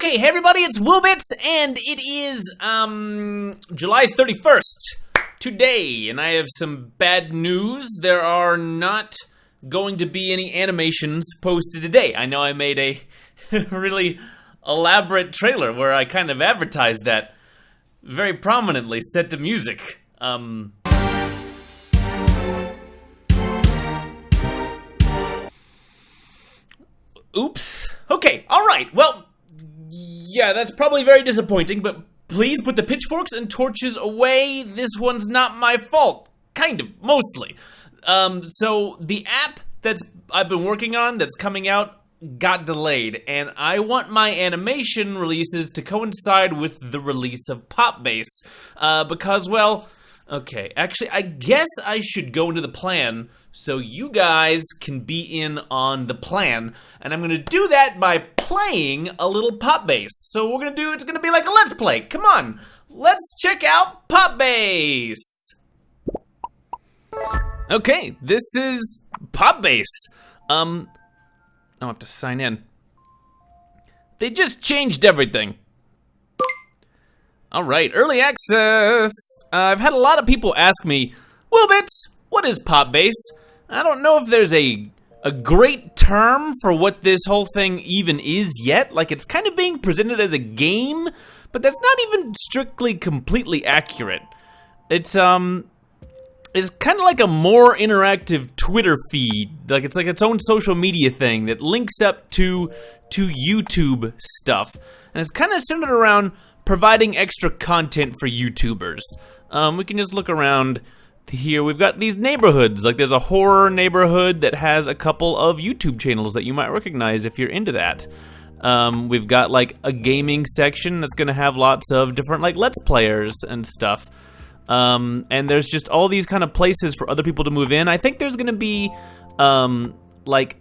Okay, hey everybody, it's WillBits, and it is, July 31st today, and I have some bad news. There are not going to be any animations posted today. I know I made a really elaborate trailer where I kind of advertised that very prominently, set to music. Oops. Okay, alright, well, yeah, that's probably very disappointing, but please put the pitchforks and torches away. This one's not my fault. Kind of, mostly. So the app I've been working on that's coming out got delayed, and I want my animation releases to coincide with the release of PopBase, because, well, okay, actually, I guess I should go into the plan so you guys can be in on the plan, and I'm gonna do that by playing a little PopBase. So it's gonna be like a Let's Play. Come on, let's check out PopBase. Okay, this is PopBase. I'll have to sign in. They just changed everything. All right, early access. I've had a lot of people ask me, WillBits, what is PopBase? I don't know if there's a great term for what this whole thing even is yet. Like, it's kind of being presented as a game, but that's not even strictly completely accurate. It's kind of like a more interactive Twitter feed. Like, it's like its own social media thing that links up to YouTube stuff. And it's kind of centered around providing extra content for YouTubers. We can just look around here. We've got these neighborhoods. Like, there's a horror neighborhood that has a couple of YouTube channels that you might recognize if you're into that. We've got like a gaming section that's gonna have lots of different like Let's Players and stuff. And there's just all these kind of places for other people to move in. I think there's gonna be like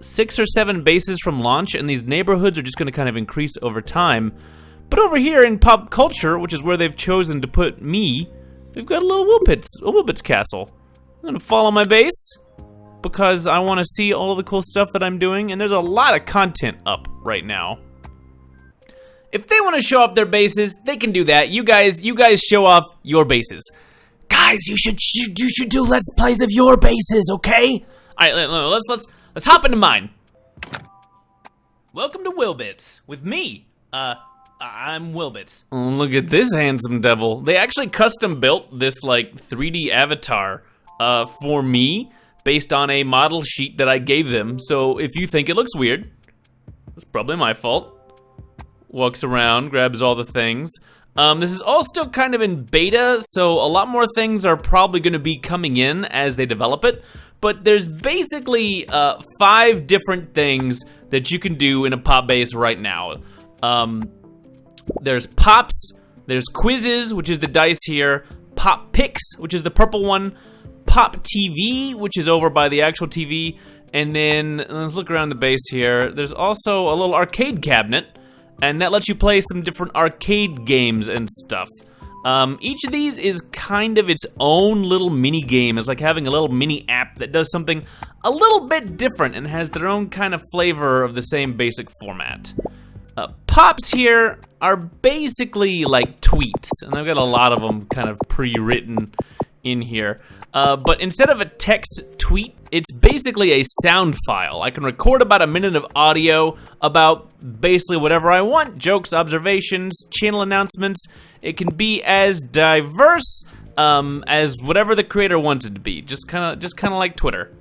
6 or 7 bases from launch, and these neighborhoods are just gonna kind of increase over time. But over here in pop culture, which is where they've chosen to put me, we've got a little WillBits castle. I'm gonna follow my base because I want to see all of the cool stuff that I'm doing, and there's a lot of content up right now. If they want to show off their bases, they can do that. You guys show off your bases. Guys, you should do Let's Plays of your bases, okay? All right, let's hop into mine. Welcome to WillBits with me. I'm WillBits. Oh, look at this handsome devil. They actually custom built this like 3D avatar for me based on a model sheet that I gave them. So if you think it looks weird, it's probably my fault. Walks around, grabs all the things. This is all still kind of in beta, so a lot more things are probably going to be coming in as they develop it. But there's basically 5 different things that you can do in a PopBase right now. There's pops, there's quizzes, which is the dice here, pop picks, which is the purple one, PopTV, which is over by the actual TV, and then let's look around the base here. There's also a little arcade cabinet, and that lets you play some different arcade games and stuff. Each of these is kind of its own little mini game. It's like having a little mini app that does something a little bit different and has their own kind of flavor of the same basic format. Pops here are basically like tweets, and I've got a lot of them kind of pre-written in here. But instead of a text tweet, it's basically a sound file. I can record about a minute of audio about basically whatever I want, jokes, observations, channel announcements. It can be as diverse as whatever the creator wants it to be, just kind of like Twitter.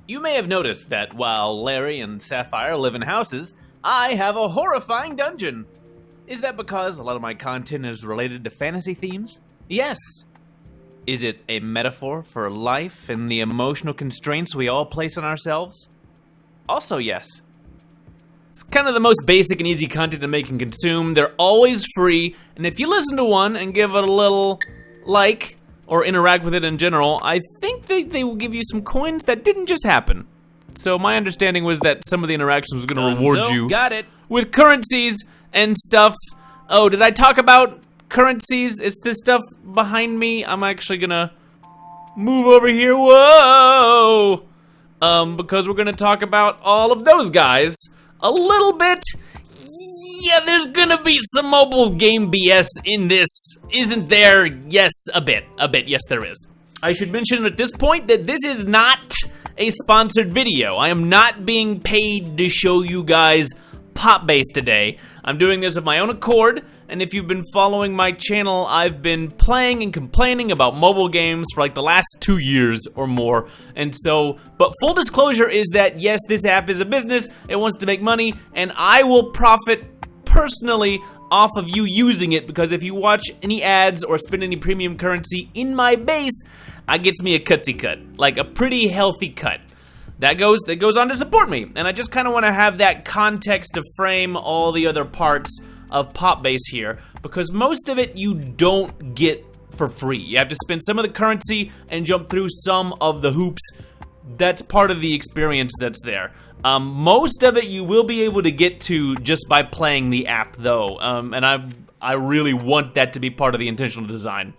You may have noticed that while Larry and Sapphire live in houses, I have a horrifying dungeon. Is that because a lot of my content is related to fantasy themes? Yes. Is it a metaphor for life and the emotional constraints we all place on ourselves? Also yes. It's kind of the most basic and easy content to make and consume. They're always free, and if you listen to one and give it a little like, or interact with it in general, I think they will give you some coins that didn't just happen. So my understanding was that some of the interactions was gonna reward you with currencies and stuff. Oh, did I talk about currencies? It's this stuff behind me. I'm actually gonna move over here. Whoa! Because we're gonna talk about all of those guys. a little bit. Yeah, there's gonna be some mobile game BS in this, isn't there? Yes, a bit, yes there is. I should mention at this point that this is not a sponsored video. I am not being paid to show you guys PopBase today. I'm doing this of my own accord, and if you've been following my channel, I've been playing and complaining about mobile games for like the last 2 years or more. And so, but full disclosure is that yes, this app is a business, it wants to make money, and I will profit personally off of you using it, because if you watch any ads or spend any premium currency in my base, it gets me a cutsy cut, like a pretty healthy cut. That goes on to support me, and I just kind of want to have that context to frame all the other parts of PopBase here, because most of it you don't get for free. You have to spend some of the currency and jump through some of the hoops. That's part of the experience that's there. Most of it you will be able to get to just by playing the app, though, and I really want that to be part of the intentional design.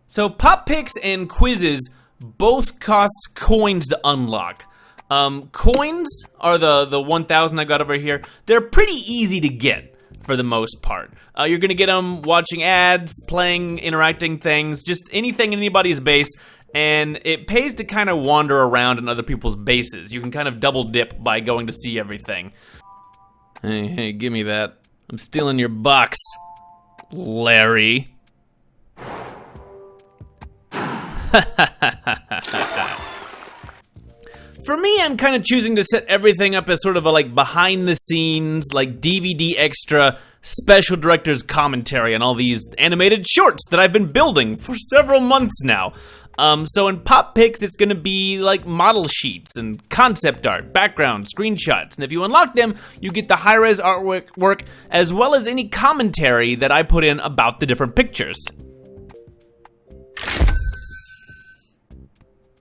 So Pop Picks and quizzes both cost coins to unlock. Coins are the 1,000 I got over here. They're pretty easy to get for the most part. You're gonna get them watching ads, playing, interacting things, just anything in anybody's base, and it pays to kind of wander around in other people's bases. You can kind of double dip by going to see everything. Hey, give me that. I'm stealing your box, Larry. For me, I'm kind of choosing to set everything up as sort of a like behind the scenes, like DVD extra, special director's commentary on all these animated shorts that I've been building for several months now. So in Pop Picks, it's gonna be like model sheets and concept art, background, screenshots, and if you unlock them, you get the high-res artwork as well as any commentary that I put in about the different pictures.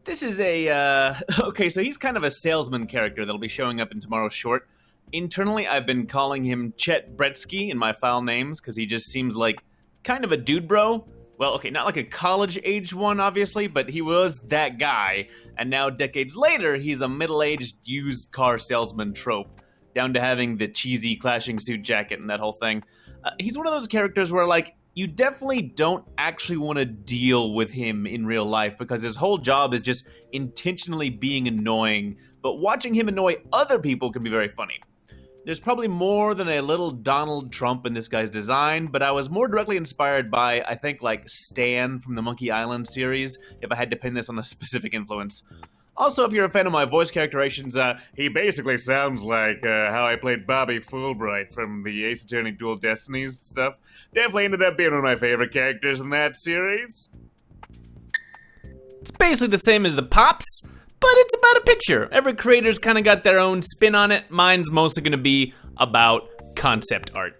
This is a, okay, so he's kind of a salesman character that'll be showing up in tomorrow's short. Internally, I've been calling him Chet Bretsky in my file names, because he just seems like kind of a dude bro. Well, okay, not like a college-age one, obviously, but he was that guy, and now decades later, he's a middle-aged used car salesman trope, down to having the cheesy clashing suit jacket and that whole thing. He's one of those characters where, like, you definitely don't actually want to deal with him in real life because his whole job is just intentionally being annoying, but watching him annoy other people can be very funny. There's probably more than a little Donald Trump in this guy's design, but I was more directly inspired by, I think, like Stan from the Monkey Island series, if I had to pin this on a specific influence. Also, if you're a fan of my voice characterizations, he basically sounds like how I played Bobby Fulbright from the Ace Attorney Dual Destinies stuff. Definitely ended up being one of my favorite characters in that series. It's basically the same as the Pops, but it's about a picture. Every creator's kind of got their own spin on it. Mine's mostly going to be about concept art.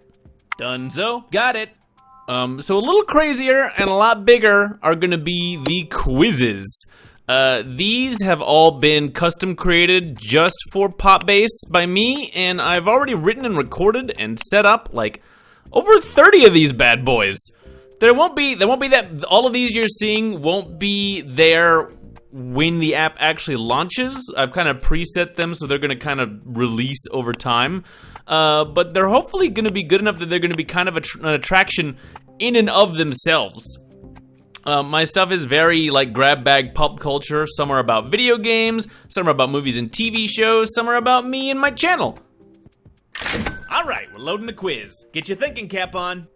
Dunzo, got it. So a little crazier and a lot bigger are going to be the quizzes. These have all been custom created just for PopBase by me, and I've already written and recorded and set up like over 30 of these bad boys. There won't be that, all of these you're seeing won't be there when the app actually launches. I've kind of preset them so they're gonna kind of release over time. But they're hopefully gonna be good enough that they're gonna be kind of an attraction in and of themselves. My stuff is very like grab bag pop culture. Some are about video games, some are about movies and TV shows, some are about me and my channel. All right, we're loading the quiz. Get your thinking cap on.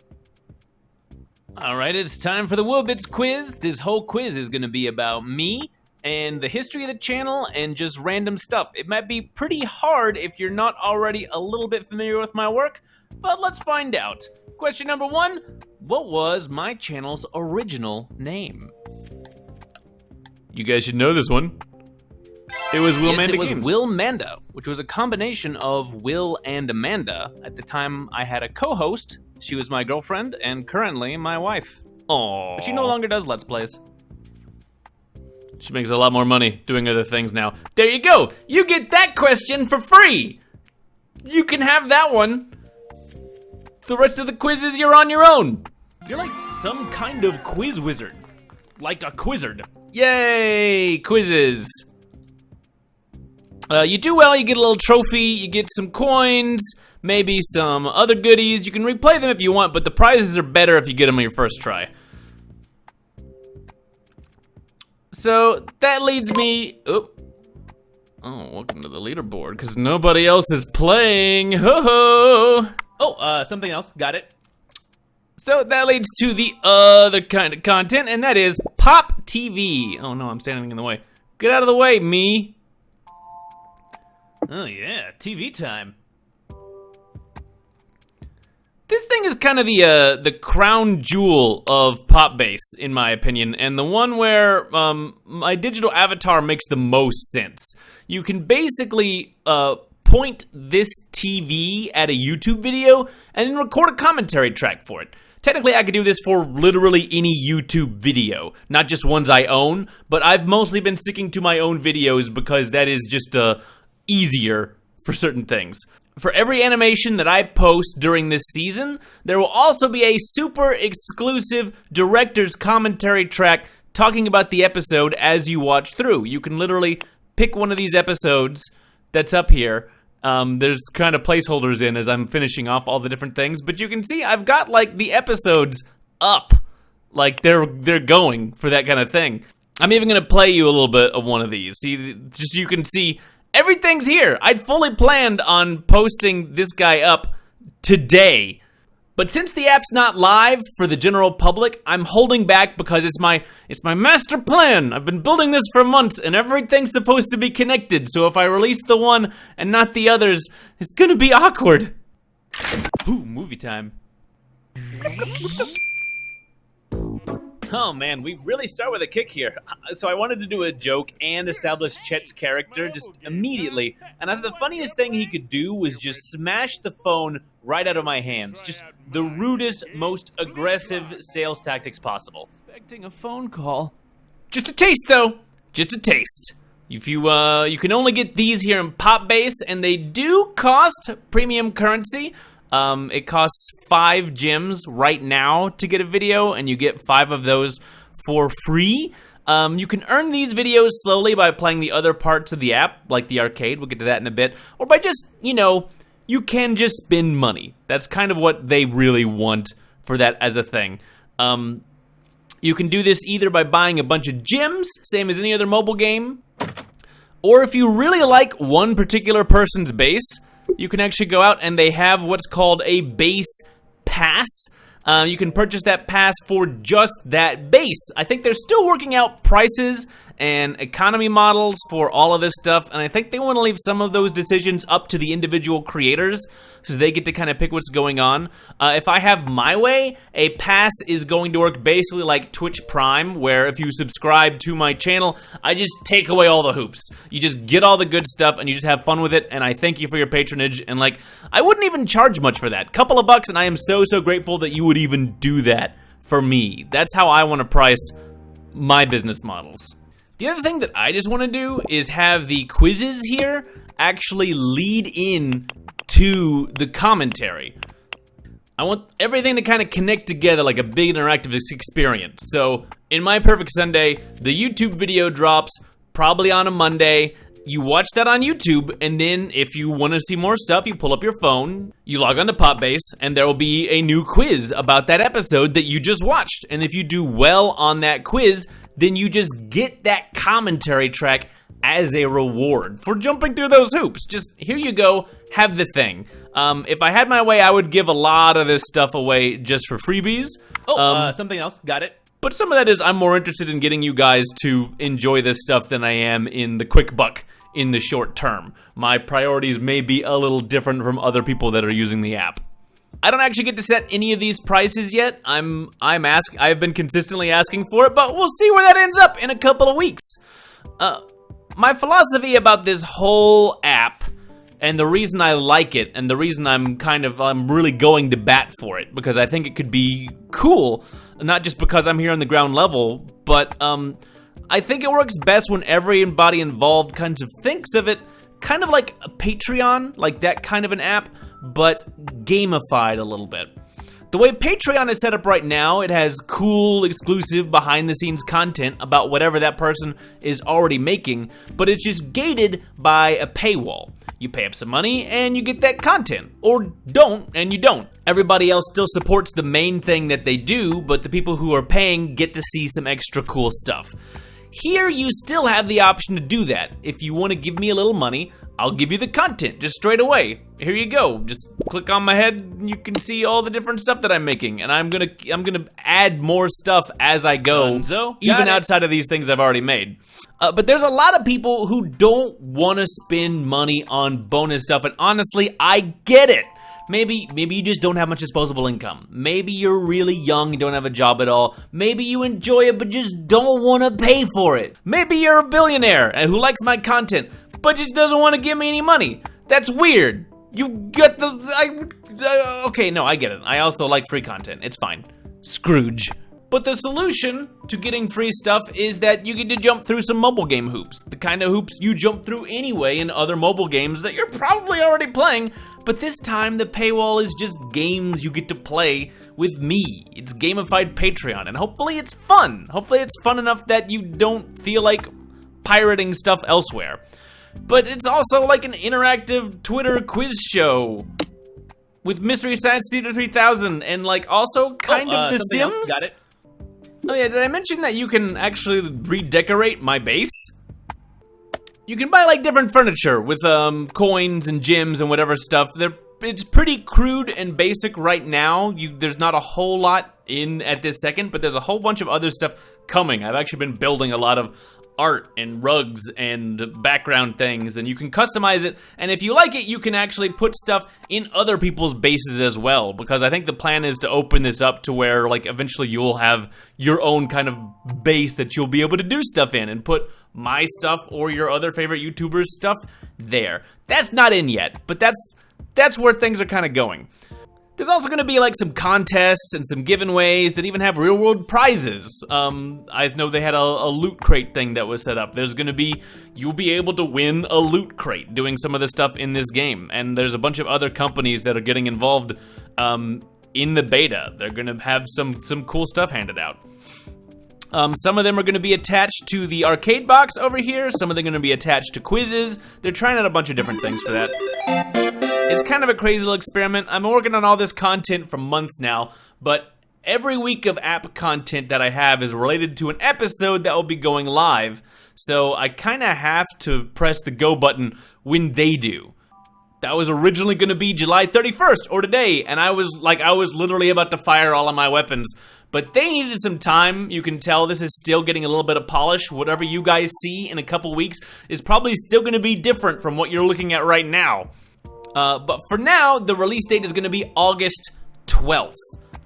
All right, it's time for the WillBits quiz. This whole quiz is gonna be about me and the history of the channel and just random stuff. It might be pretty hard if you're not already a little bit familiar with my work, but let's find out. Question number 1, what was my channel's original name? You guys should know this one. It was Will Manda Games. It was Will Manda, which was a combination of Will and Amanda. At the time, I had a co-host. She was my girlfriend, and currently my wife. Aww. But she no longer does Let's Plays. She makes a lot more money doing other things now. There you go! You get that question for free! You can have that one. The rest of the quizzes, you're on your own. You're like some kind of quiz wizard. Like a quizzard. Yay, quizzes. You do well, you get a little trophy, you get some coins, maybe some other goodies. You can replay them if you want, but the prizes are better if you get them on your first try. So that leads me... Oh, welcome to the leaderboard, because nobody else is playing. Ho-ho! Oh, something else. Got it. So that leads to the other kind of content, and that is PopTV. Oh no, I'm standing in the way. Get out of the way, me. Oh yeah, TV time. This thing is kind of the crown jewel of PopBase, in my opinion, and the one where my digital avatar makes the most sense. You can basically point this TV at a YouTube video and then record a commentary track for it. Technically, I could do this for literally any YouTube video, not just ones I own, but I've mostly been sticking to my own videos because that is just easier for certain things. For every animation that I post during this season, there will also be a super exclusive director's commentary track talking about the episode as you watch through. You can literally pick one of these episodes that's up here. There's kind of placeholders in as I'm finishing off all the different things, but you can see I've got like the episodes up. Like they're going for that kind of thing. I'm even gonna play you a little bit of one of these. See, just so you can see everything's here. I'd fully planned on posting this guy up today. But since the app's not live for the general public, I'm holding back because it's my master plan. I've been building this for months and everything's supposed to be connected. So if I release the one and not the others, it's gonna be awkward. Ooh, movie time. Oh man, we really start with a kick here. So I wanted to do a joke and establish Chet's character just immediately, and I thought the funniest thing he could do was just smash the phone right out of my hands. Just the rudest, most aggressive sales tactics possible. Expecting a phone call. Just a taste though, just a taste. If you can only get these here in PopBase, and they do cost premium currency. It costs 5 gems right now to get a video, and you get 5 of those for free. You can earn these videos slowly by playing the other parts of the app, like the arcade, we'll get to that in a bit, or by just, you can just spend money. That's kind of what they really want for that as a thing. You can do this either by buying a bunch of gems, same as any other mobile game, or if you really like one particular person's base, you can actually go out and they have what's called a base pass. You can purchase that pass for just that base. I think they're still working out prices and economy models for all of this stuff, and I think they want to leave some of those decisions up to the individual creators so they get to kind of pick what's going on. If I have my way, a pass is going to work basically like Twitch Prime, where if you subscribe to my channel, I just take away all the hoops. You just get all the good stuff and you just have fun with it, and I thank you for your patronage, and I wouldn't even charge much for that. Couple of bucks, and I am so grateful that you would even do that for me. That's how I want to price my business models. The other thing that I just want to do is have the quizzes here actually lead in to the commentary. I want everything to kind of connect together like a big interactive experience. So in my perfect Sunday, the YouTube video drops probably on a Monday. You watch that on YouTube, and then if you want to see more stuff, you pull up your phone, you log on to PopBase, and there will be a new quiz about that episode that you just watched. And if you do well on that quiz, then you just get that commentary track as a reward for jumping through those hoops. Just, here you go, have the thing. If I had my way, I would give a lot of this stuff away just for freebies. Something else, got it. But some of that is I'm more interested in getting you guys to enjoy this stuff than I am in the quick buck in the short term. My priorities may be a little different from other people that are using the app. I don't actually get to set any of these prices yet. I've been consistently asking for it, but we'll see where that ends up in a couple of weeks. My philosophy about this whole app, and the reason I like it, and the reason I'm really going to bat for it, because I think it could be cool, not just because I'm here on the ground level, but I think it works best when everybody involved kind of thinks of it kind of like a Patreon, like that kind of an app, but gamified a little bit. The way Patreon is set up right now, it has cool, exclusive, behind-the-scenes content about whatever that person is already making, but it's just gated by a paywall. You pay up some money and you get that content, or don't and you don't. Everybody else still supports the main thing that they do, but the people who are paying get to see some extra cool stuff. Here, you still have the option to do that. If you want to give me a little money, I'll give you the content just straight away. Here you go. Just click on my head and you can see all the different stuff that I'm making. And I'm gonna add more stuff as I go, even outside of these things I've already made. But there's a lot of people who don't want to spend money on bonus stuff, and honestly, I get it. Maybe you just don't have much disposable income. Maybe you're really young and don't have a job at all. Maybe you enjoy it but just don't want to pay for it. Maybe you're a billionaire who likes my content but just doesn't want to give me any money. That's weird. You get okay, no, I get it. I also like free content. It's fine. Scrooge. But the solution to getting free stuff is that you get to jump through some mobile game hoops. The kind of hoops you jump through anyway in other mobile games that you're probably already playing. But this time, the paywall is just games you get to play with me. It's gamified Patreon, and hopefully it's fun. Hopefully it's fun enough that you don't feel like pirating stuff elsewhere. But it's also like an interactive Twitter quiz show with Mystery Science Theater 3000 and like also kind of The Sims. Got it. Oh yeah, did I mention that you can actually redecorate my base? You can buy like different furniture with coins and gems and whatever stuff. It's pretty crude and basic right now. There's not a whole lot in at this second, but there's a whole bunch of other stuff coming. I've actually been building a lot of art and rugs and background things, and you can customize it, and if you like it, you can actually put stuff in other people's bases as well, because I think the plan is to open this up to where like eventually you'll have your own kind of base that you'll be able to do stuff in and put my stuff or your other favorite YouTubers' stuff there. That's not in yet, but that's where things are kind of going. There's also going to be like some contests and some giveaways that even have real-world prizes. I know they had a loot crate thing that was set up. You'll be able to win a loot crate doing some of the stuff in this game. And there's a bunch of other companies that are getting involved in the beta. They're going to have some cool stuff handed out. Some of them are going to be attached to the arcade box over here. Some of them are going to be attached to quizzes. They're trying out a bunch of different things for that. It's kind of a crazy little experiment. I'm working on all this content for months now, but every week of app content that I have is related to an episode that will be going live. So I kind of have to press the go button when they do. That was originally going to be July 31st or today, and I was literally about to fire all of my weapons. But they needed some time. You can tell this is still getting a little bit of polish. Whatever you guys see in a couple weeks is probably still going to be different from what you're looking at right now. But for now, the release date is going to be August 12th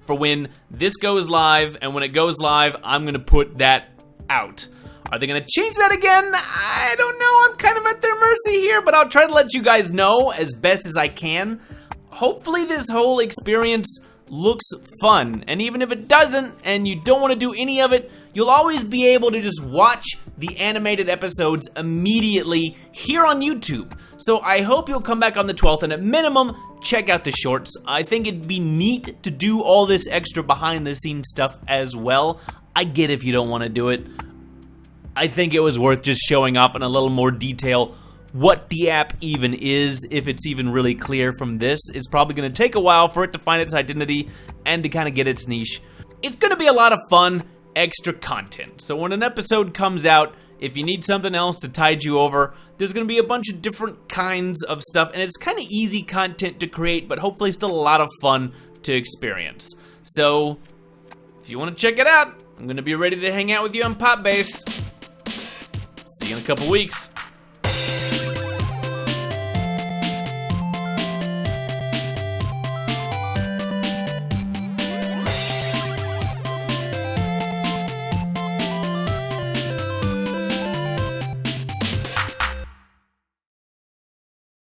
for when this goes live, and when it goes live, I'm going to put that out. Are they going to change that again? I don't know. I'm kind of at their mercy here, but I'll try to let you guys know as best as I can. Hopefully this whole experience looks fun, and even if it doesn't and you don't want to do any of it, you'll always be able to just watch the animated episodes immediately here on YouTube. So I hope you'll come back on the 12th and at minimum check out the shorts. I think it'd be neat to do all this extra behind the scenes stuff as well. I get if you don't want to do it. I think it was worth just showing off in a little more detail what the app even is, if it's even really clear from this. It's probably going to take a while for it to find its identity and to kind of get its niche. It's going to be a lot of fun, extra content. So when an episode comes out, if you need something else to tide you over, there's going to be a bunch of different kinds of stuff, and it's kind of easy content to create, but hopefully still a lot of fun to experience. So if you want to check it out, I'm going to be ready to hang out with you on PopBase. See you in a couple weeks.